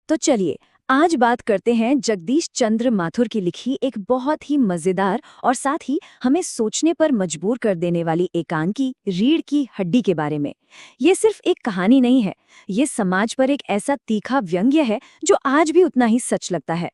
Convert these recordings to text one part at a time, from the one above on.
तो चलिए आज बात करते हैं जगदीश चंद्र माथुर की लिखी एक बहुत ही मजेदार और साथ ही हमें सोचने पर मजबूर कर देने वाली एकांकी रीढ़ की हड्डी के बारे में। ये सिर्फ एक कहानी नहीं है, ये समाज पर एक ऐसा तीखा व्यंग्य है जो आज भी उतना ही सच लगता है।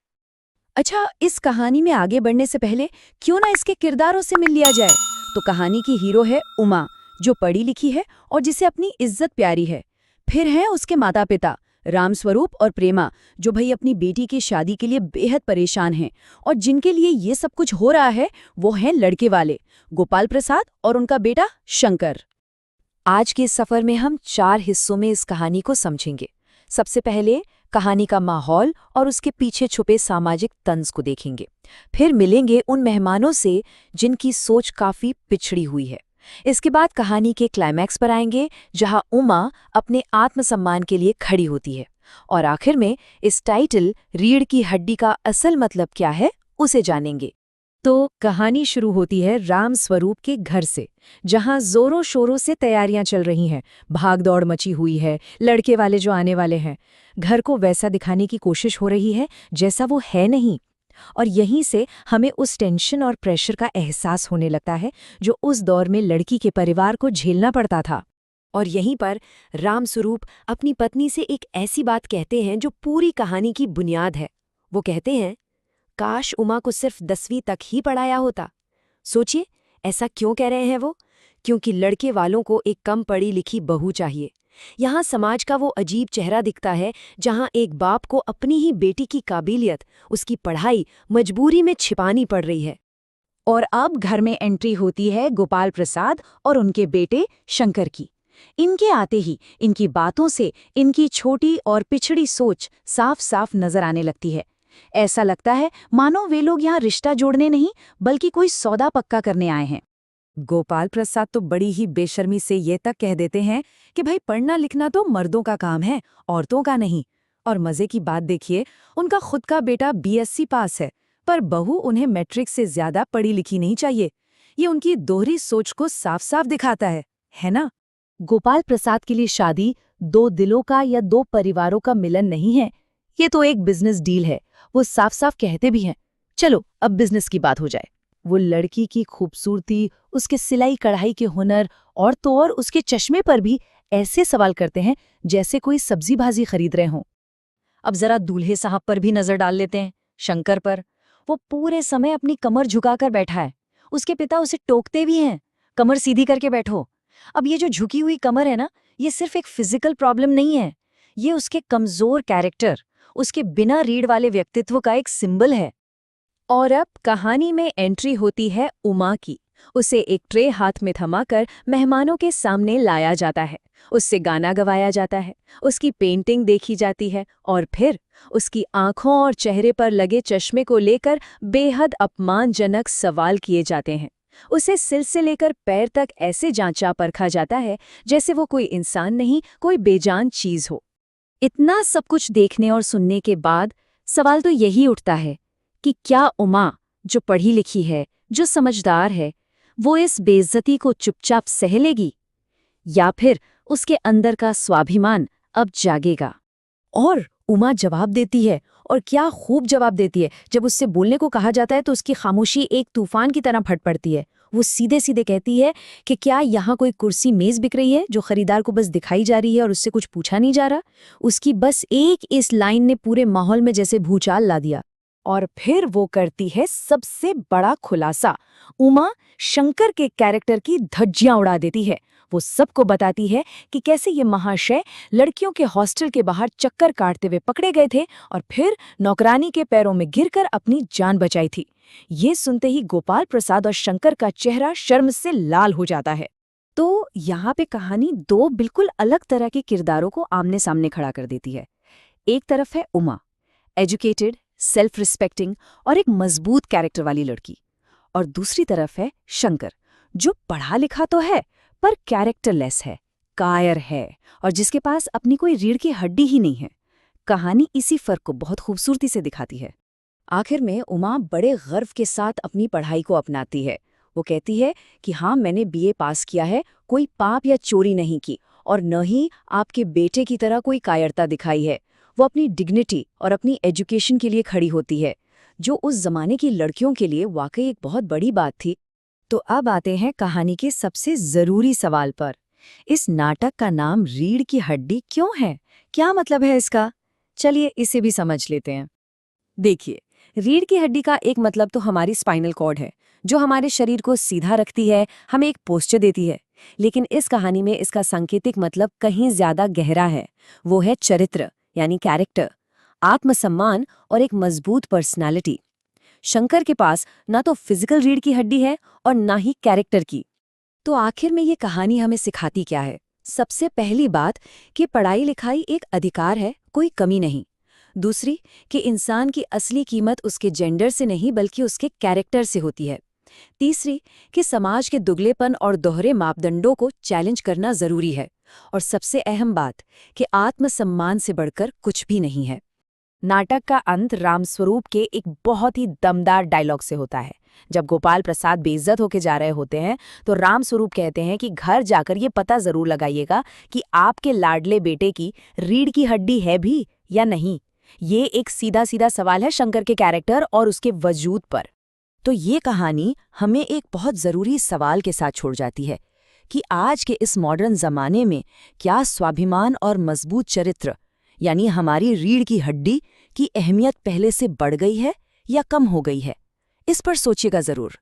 अच्छा, इस कहानी में आगे बढ़ने से पहले क्यों ना इसके किरदारों से मिल लिया जाए। तो कहानी की हीरो है उमा, जो पढ़ी लिखी है और जिसे अपनी इज्जत प्यारी है। फिर हैं उसके माता पिता रामस्वरूप और प्रेमा, जो भाई अपनी बेटी की शादी के लिए बेहद परेशान हैं और जिनके लिए ये सब कुछ हो रहा है वो हैं लड़के वाले गोपाल प्रसाद और उनका बेटा शंकर। आज के इस सफर में हम 4 हिस्सों में इस कहानी को समझेंगे। सबसे पहले कहानी का माहौल और उसके पीछे छुपे सामाजिक तंज को देखेंगे। फिर मिलेंगे उन मेहमानों से जिनकी सोच काफी पिछड़ी हुई है। इसके बाद कहानी के क्लाइमैक्स पर आएंगे, जहां उमा अपने आत्मसम्मान के लिए खड़ी होती है। और आखिर में इस टाइटल रीढ़ की हड्डी का असल मतलब क्या है उसे जानेंगे। तो कहानी शुरू होती है रामस्वरूप के घर से, जहां जोरों शोरों से तैयारियां चल रही हैं। भागदौड़ मची हुई है, लड़के वाले जो आने वाले हैं। घर को वैसा दिखाने की कोशिश हो रही है जैसा वो है नहीं। और यहीं से हमें उस टेंशन और प्रेशर का एहसास होने लगता है जो उस दौर में लड़की के परिवार को झेलना पड़ता था। और यहीं पर रामस्वरूप अपनी पत्नी से एक ऐसी बात कहते हैं जो पूरी कहानी की बुनियाद है। वो कहते हैं, काश उमा को सिर्फ 10वीं तक ही पढ़ाया होता। सोचिए, ऐसा क्यों कह रहे हैं वो? क्योंकि लड़के वालों को एक कम पढ़ी लिखी बहू चाहिए। यहाँ समाज का वो अजीब चेहरा दिखता है जहाँ एक बाप को अपनी ही बेटी की काबिलियत, उसकी पढ़ाई मजबूरी में छिपानी पड़ रही है। और अब घर में एंट्री होती है गोपाल प्रसाद और उनके बेटे शंकर की। इनके आते ही इनकी बातों से इनकी छोटी और पिछड़ी सोच साफ साफ नजर आने लगती है। ऐसा लगता है मानो वे लोग यहाँ रिश्ता जोड़ने नहीं बल्कि कोई सौदा पक्का करने आए हैं। गोपाल प्रसाद तो बड़ी ही बेशर्मी से ये तक कह देते हैं कि भाई पढ़ना लिखना तो मर्दों का काम है, औरतों का नहीं। और मजे की बात देखिए, उनका खुद का बेटा बीएससी पास है, पर बहू उन्हें मैट्रिक से ज्यादा पढ़ी लिखी नहीं चाहिए। ये उनकी दोहरी सोच को साफ साफ दिखाता है ना? गोपाल प्रसाद के लिए शादी 2 दिलों का या 2 परिवारों का मिलन नहीं है, ये तो एक बिजनेस डील है। वो साफ साफ कहते भी हैं। चलो अब बिजनेस की बात हो जाए। वो लड़की की खूबसूरती, उसके सिलाई कढ़ाई के हुनर और तो और उसके चश्मे पर भी ऐसे सवाल करते हैं जैसे कोई सब्जी भाजी खरीद रहे हों। अब जरा दूल्हे साहब पर भी नजर डाल लेते हैं, शंकर पर। वो पूरे समय अपनी कमर झुकाकर बैठा है। उसके पिता उसे टोकते भी हैं, कमर सीधी करके बैठो। अब ये जो झुकी हुई कमर है ना, ये सिर्फ एक फिजिकल प्रॉब्लम नहीं है, ये उसके कमजोर कैरेक्टर, उसके बिना रीढ़ वाले व्यक्तित्व का एक सिंबल है। और अब कहानी में एंट्री होती है उमा की। उसे एक ट्रे हाथ में थमाकर मेहमानों के सामने लाया जाता है। उससे गाना गवाया जाता है, उसकी पेंटिंग देखी जाती है और फिर उसकी आंखों और चेहरे पर लगे चश्मे को लेकर बेहद अपमानजनक सवाल किए जाते हैं। उसे सिर से लेकर पैर तक ऐसे जांचा परखा जाता है जैसे वो कोई इंसान नहीं, कोई बेजान चीज हो। इतना सब कुछ देखने और सुनने के बाद सवाल तो यही उठता है कि क्या उमा, जो पढ़ी लिखी है, जो समझदार है, वो इस बेइज्जती को चुपचाप सह लेगी या फिर उसके अंदर का स्वाभिमान अब जागेगा? और उमा जवाब देती है, और क्या खूब जवाब देती है। जब उससे बोलने को कहा जाता है तो उसकी खामोशी एक तूफान की तरह फट पड़ती है। वो सीधे सीधे कहती है कि क्या यहाँ कोई कुर्सी मेज बिक रही है जो खरीदार को बस दिखाई जा रही है और उससे कुछ पूछा नहीं जा रहा। उसकी बस एक इस लाइन ने पूरे माहौल में जैसे भूचाल ला दिया। और फिर वो करती है सबसे बड़ा खुलासा। उमा शंकर के कैरेक्टर की धज्जियां उड़ा देती है। वो सबको बताती है कि कैसे ये महाशय लड़कियों के हॉस्टल के बाहर चक्कर काटते हुए पकड़े गए थे और फिर नौकरानी के पैरों में गिरकर अपनी जान बचाई थी। ये सुनते ही गोपाल प्रसाद और शंकर का चेहरा शर्म से लाल हो जाता है। तो यहाँ पे कहानी 2 बिल्कुल अलग तरह के किरदारों को आमने सामने खड़ा कर देती है। एक तरफ है उमा, एजुकेटेड, सेल्फ रिस्पेक्टिंग और एक मजबूत कैरेक्टर वाली लड़की। और दूसरी तरफ है शंकर, जो पढ़ा लिखा तो है पर कैरेक्टरलेस है, कायर है और जिसके पास अपनी कोई रीढ़ की हड्डी ही नहीं है। कहानी इसी फर्क को बहुत खूबसूरती से दिखाती है। आखिर में उमा बड़े गर्व के साथ अपनी पढ़ाई को अपनाती है। वो कहती है कि हाँ, मैंने बीए पास किया है, कोई पाप या चोरी नहीं की और न ही आपके बेटे की तरह कोई कायरता दिखाई है। वो अपनी डिग्निटी और अपनी एजुकेशन के लिए खड़ी होती है, जो उस जमाने की लड़कियों के लिए वाकई एक बहुत बड़ी बात थी। तो अब आते हैं कहानी के सबसे जरूरी सवाल पर। इस नाटक का नाम रीढ़ की हड्डी क्यों है? क्या मतलब है इसका? चलिए इसे भी समझ लेते हैं। देखिए, रीढ़ की हड्डी का एक मतलब तो हमारी स्पाइनल कॉर्ड है, जो हमारे शरीर को सीधा रखती है, हमें एक पोस्चर देती है। लेकिन इस कहानी में इसका सांकेतिक मतलब कहीं ज्यादा गहरा है। वो है चरित्र, यानी कैरेक्टर, आत्मसम्मान और एक मजबूत पर्सनालिटी। शंकर के पास ना तो फिजिकल रीढ़ की हड्डी है और ना ही कैरेक्टर की। तो आखिर में ये कहानी हमें सिखाती क्या है? सबसे पहली बात कि पढ़ाई लिखाई एक अधिकार है, कोई कमी नहीं। दूसरी कि इंसान की असली कीमत उसके जेंडर से नहीं बल्कि उसके कैरेक्टर से होती है। तीसरी कि समाज के दुगलेपन और दोहरे मापदंडों को चैलेंज करना जरूरी है। और सबसे अहम बात कि आत्मसम्मान से बढ़कर कुछ भी नहीं है। नाटक का अंत रामस्वरूप के एक बहुत ही दमदार डायलॉग से होता है। जब गोपाल प्रसाद बेइज्जत होके जा रहे होते हैं तो रामस्वरूप कहते हैं कि घर जाकर ये पता जरूर लगाइएगा कि आपके लाडले बेटे की रीढ़ की हड्डी है भी या नहीं। ये एक सीधा सीधा सवाल है शंकर के कैरेक्टर और उसके वजूद पर। तो ये कहानी हमें एक बहुत जरूरी सवाल के साथ छोड़ जाती है कि आज के इस मॉडर्न जमाने में क्या स्वाभिमान और मजबूत चरित्र, यानी हमारी रीढ़ की हड्डी की अहमियत पहले से बढ़ गई है या कम हो गई है? इस पर सोचिएगा जरूर।